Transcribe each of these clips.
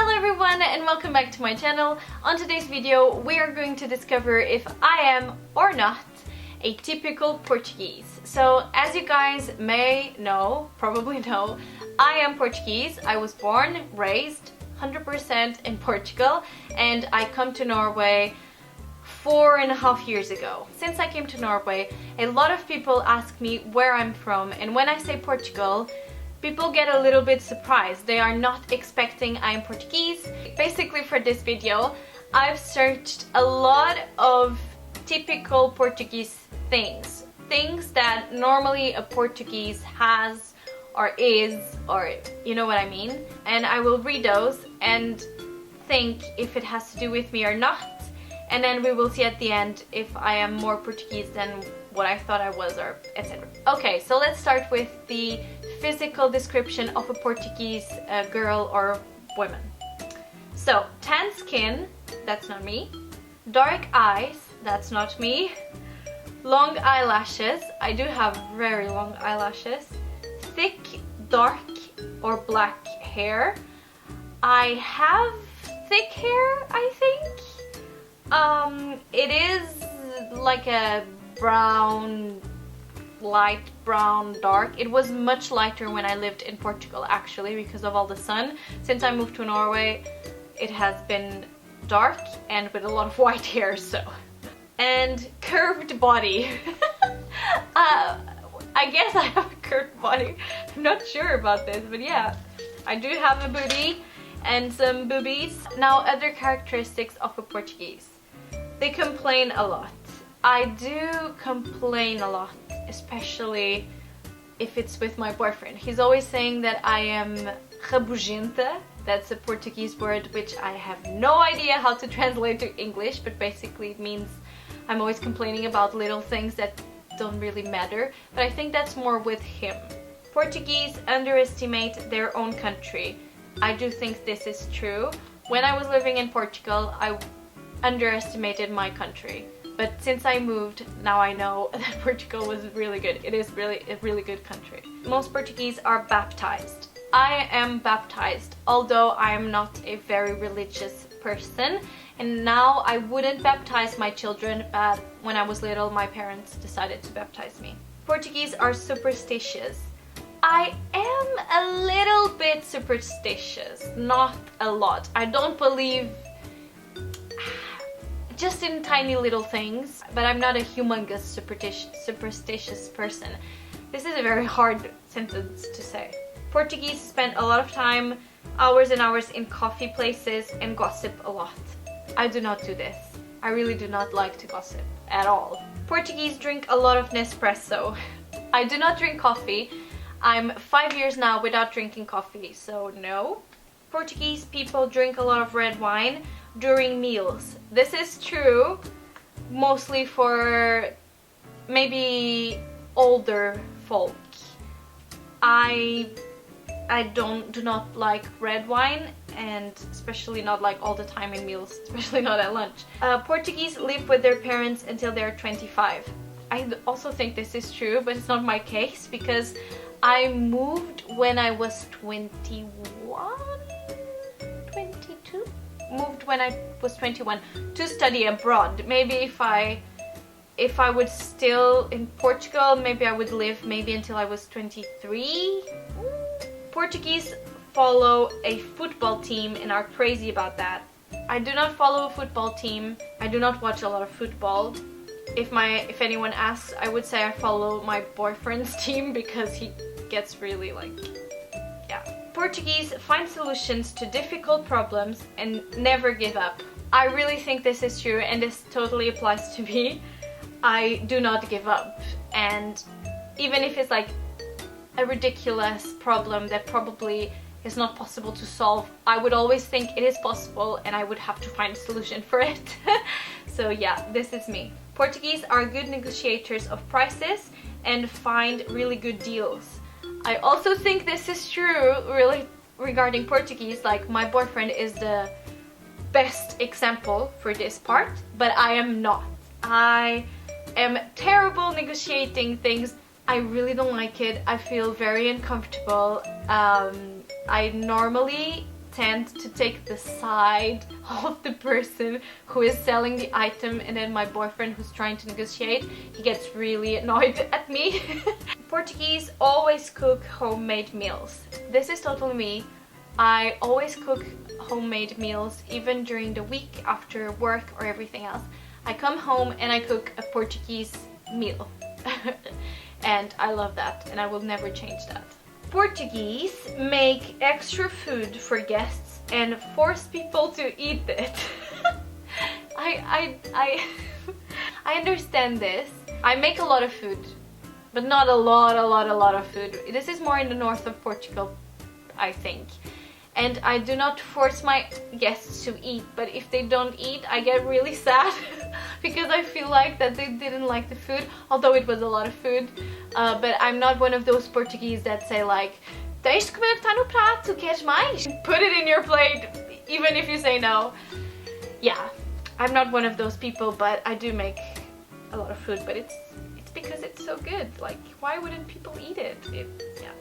Hello everyone and welcome back to my channel. On today's video we are going to discover if I am or not a typical Portuguese. So as you guys may know, probably know, I am Portuguese. I was born, raised 100% in Portugal, and I come to Norway 4.5 years ago. Since I came to Norway, a lot of people ask me where I'm from, and when I say Portugal, people get a little bit surprised. They are not expecting I'm Portuguese. Basically for this video, I've searched a lot of typical Portuguese things. Things that normally a Portuguese has or is, or you know what I mean. And I will read those and think if it has to do with me or not. And then we will see at the end if I am more Portuguese than what I thought I was, or etc. Okay, so let's start with the physical description of a Portuguese girl or woman. So, tan skin, that's not me. Dark eyes, that's not me. Long eyelashes, I do have very long eyelashes. Thick, dark or black hair. I have thick hair, I think. It is like a brown, light brown, dark. It was much lighter when I lived in Portugal actually because of all the sun. Since I moved to Norway, it has been dark and with a lot of white hair, so. And curved body. I guess I have a curved body. I'm not sure about this, but yeah. I do have a booty and some boobies. Now, other characteristics of a Portuguese. They complain a lot. I do complain a lot, especially if it's with my boyfriend. He's always saying that I am rabugenta. That's a Portuguese word which I have no idea how to translate to English, but basically it means I'm always complaining about little things that don't really matter. But I think that's more with him. Portuguese underestimate their own country. I do think this is true. When I was living in Portugal, I underestimated my country. But since I moved, now I know that Portugal was really good. It is really a really good country. Most Portuguese are baptized. I am baptized, although I am not a very religious person. And now I wouldn't baptize my children, but when I was little, my parents decided to baptize me. Portuguese are superstitious. I am a little bit superstitious, not a lot. I don't believe just in tiny little things, but I'm not a humongous superstitious person. This is a very hard sentence to say. Portuguese spend a lot of time, hours and hours in coffee places and gossip a lot. I do not do this. I really do not like to gossip at all. Portuguese drink a lot of Nespresso. I do not drink coffee. I'm 5 years now without drinking coffee, so no. Portuguese people drink a lot of red wine during meals. This is true mostly for maybe older folk. I do not like red wine, and especially not like all the time in meals, especially not at lunch. Portuguese live with their parents until they're 25. I also think this is true, but it's not my case because I moved when I was 21, 22? Moved when I was 21 to study abroad. Maybe if I would still in Portugal, maybe I would live maybe until I was 23. Portuguese follow a football team and are crazy about that. I do not follow a football team. I do not watch a lot of football. If anyone asks, I would say I follow my boyfriend's team because he gets really like, yeah. Portuguese find solutions to difficult problems and never give up. I really think this is true, and this totally applies to me. I do not give up, and even if it's like a ridiculous problem that probably is not possible to solve, I would always think it is possible and I would have to find a solution for it. So yeah, this is me. Portuguese are good negotiators of prices and find really good deals. I also think this is true really regarding Portuguese. Like, my boyfriend is the best example for this part, but I am not. I am terrible negotiating things. I really don't like it. I feel very uncomfortable. I normally tend to take the side of the person who is selling the item, and then my boyfriend who's trying to negotiate, he gets really annoyed at me. Portuguese always cook homemade meals. This is totally me. I always cook homemade meals even during the week after work or everything else. I come home and I cook a Portuguese meal. And I love that, and I will never change that. Portuguese make extra food for guests and force people to eat it. I understand this. I make a lot of food, but not a lot of food. This is more in the north of Portugal, I think. And I do not force my guests to eat, but if they don't eat, I get really sad because I feel like that they didn't like the food, although it was a lot of food. But I'm not one of those Portuguese that say like, tens de comer o que está no prato, queres mais? Put it in your plate, even if you say no. Yeah, I'm not one of those people, but I do make a lot of food, but it's because it's so good. Like, why wouldn't people eat it? Yeah.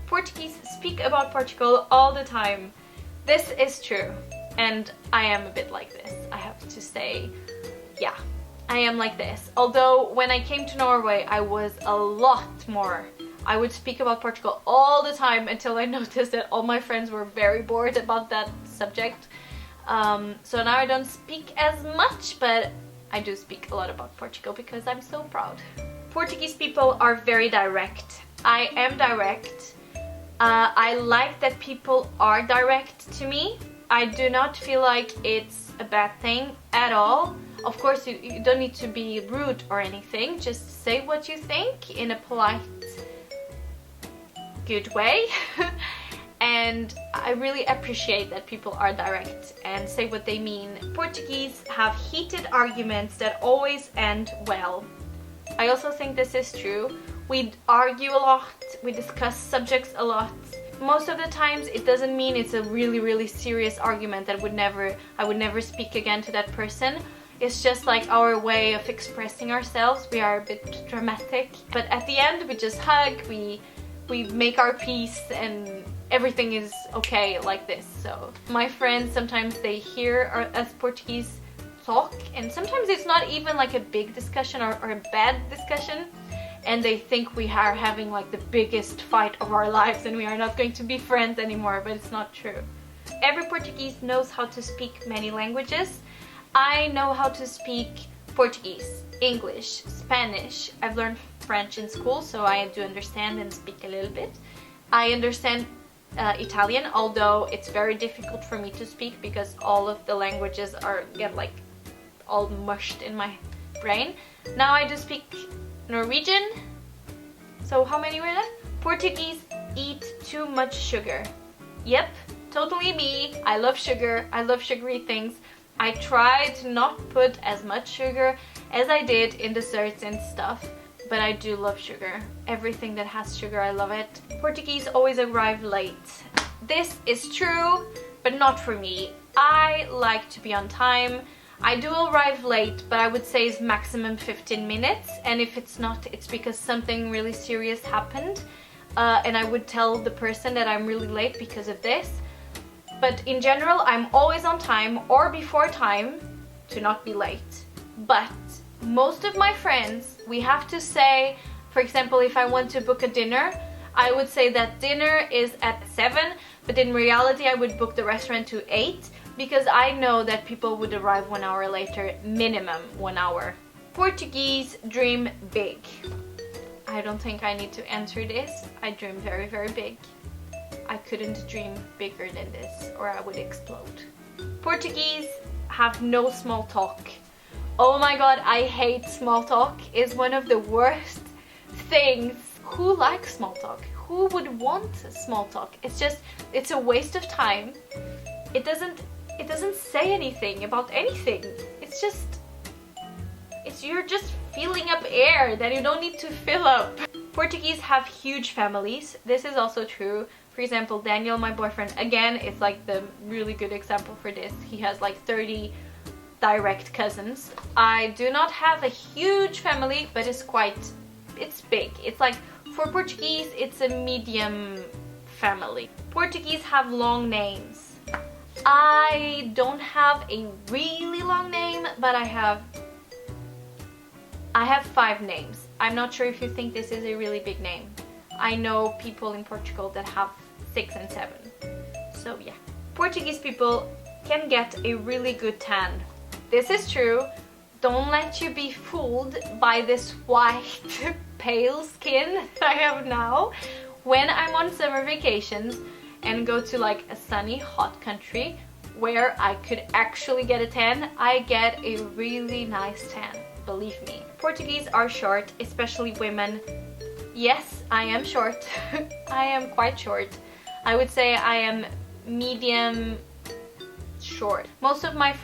Portuguese speak about Portugal all the time. This is true, and I am a bit like this, I have to say. Yeah, I am like this. Although when I came to Norway, I was a lot more. I would speak about Portugal all the time until I noticed that all my friends were very bored about that subject. So now I don't speak as much, but I do speak a lot about Portugal because I'm so proud. Portuguese people are very direct. I am direct. I like that people are direct to me. I do not feel like it's a bad thing at all. Of course, you don't need to be rude or anything. Just say what you think in a polite, good way. And I really appreciate that people are direct and say what they mean. Portuguese have heated arguments that always end well. I also think this is true. We argue a lot, we discuss subjects a lot. Most of the times it doesn't mean it's a really serious argument that I would never speak again to that person. It's just like our way of expressing ourselves. We are a bit dramatic, but at the end we just hug, we make our peace, and everything is okay like this. So my friends, sometimes they hear us Portuguese talk, and sometimes it's not even like a big discussion or a bad discussion, and they think we are having like the biggest fight of our lives and we are not going to be friends anymore, but it's not true. Every Portuguese knows how to speak many languages. I know how to speak Portuguese, English, Spanish. I've learned French in school, so I do understand and speak a little bit. I understand Italian, although it's very difficult for me to speak because all of the languages get like all mushed in my brain. Now I do speak Norwegian. So how many were there? Portuguese eat too much sugar. Yep, totally me. I love sugar. I love sugary things. I try to not put as much sugar as I did in desserts and stuff, but I do love sugar. Everything that has sugar, I love it. Portuguese always arrive late. This is true, but not for me. I like to be on time. I do arrive late, but I would say it's maximum 15 minutes, and if it's not, it's because something really serious happened, and I would tell the person that I'm really late because of this. But in general, I'm always on time or before time to not be late. But most of my friends, we have to say, for example, if I want to book a dinner, I would say that dinner is at 7, but in reality I would book the restaurant to 8, because I know that people would arrive 1 hour later, minimum 1 hour. Portuguese dream big. I don't think I need to answer this. I dream very big. I couldn't dream bigger than this or I would explode. Portuguese have no small talk. Oh my god, I hate small talk. It's one of the worst things. Who likes small talk? Who would want small talk? It's a waste of time. It doesn't say anything about anything. You're just filling up air that you don't need to fill up. Portuguese have huge families. This is also true. For example, Daniel, my boyfriend, again, is like the really good example for this. He has like 30 direct cousins. I do not have a huge family, but it's big. It's like, for Portuguese, it's a medium family. Portuguese have long names. I don't have a really long name, but I have 5 names. I'm not sure if you think this is a really big name. I know people in Portugal that have 6 and 7. So yeah. Portuguese people can get a really good tan. This is true. Don't let you be fooled by this white, pale skin I have now. When I'm on summer vacations and go to like a sunny, hot country where I could actually get a tan, I get a really nice tan, believe me. Portuguese are short, especially women. Yes, I am short. I am quite short. I would say I am medium short. Most of my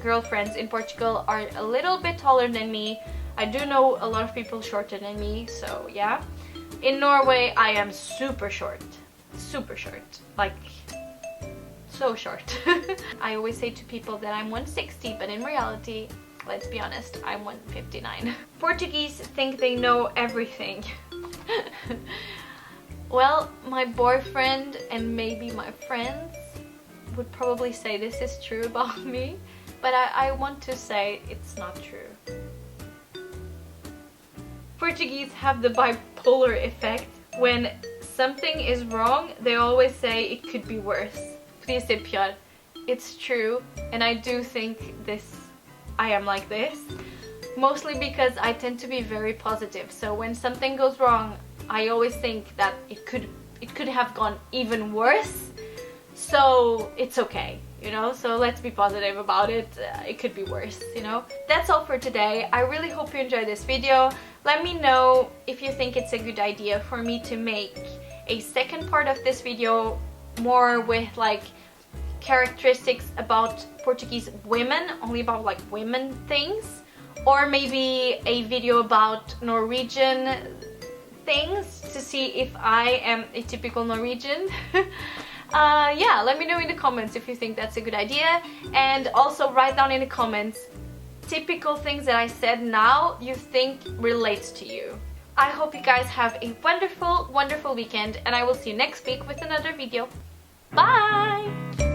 girlfriends in Portugal are a little bit taller than me. I do know a lot of people shorter than me, so yeah. In Norway, I am super short. Super short. Like, so short. I always say to people that I'm 160, but in reality, let's be honest, I'm 159. Portuguese think they know everything. Well, my boyfriend and maybe my friends would probably say this is true about me, but I want to say it's not true. Portuguese have the bipolar effect. When something is wrong, they always say it could be worse. Podia ser pior. It's true, and I do think I am like this. Mostly because I tend to be very positive. So when something goes wrong, I always think that it could have gone even worse. So it's okay, you know? So let's be positive about it. It could be worse, you know? That's all for today. I really hope you enjoyed this video. Let me know if you think it's a good idea for me to make a second part of this video more with like characteristics about Portuguese women, only about like women things, or maybe a video about Norwegian things to see if I am a typical Norwegian. Yeah, let me know in the comments if you think that's a good idea, and also write down in the comments typical things that I said now you think relates to you. I hope you guys have a wonderful, wonderful weekend, and I will see you next week with another video. Bye!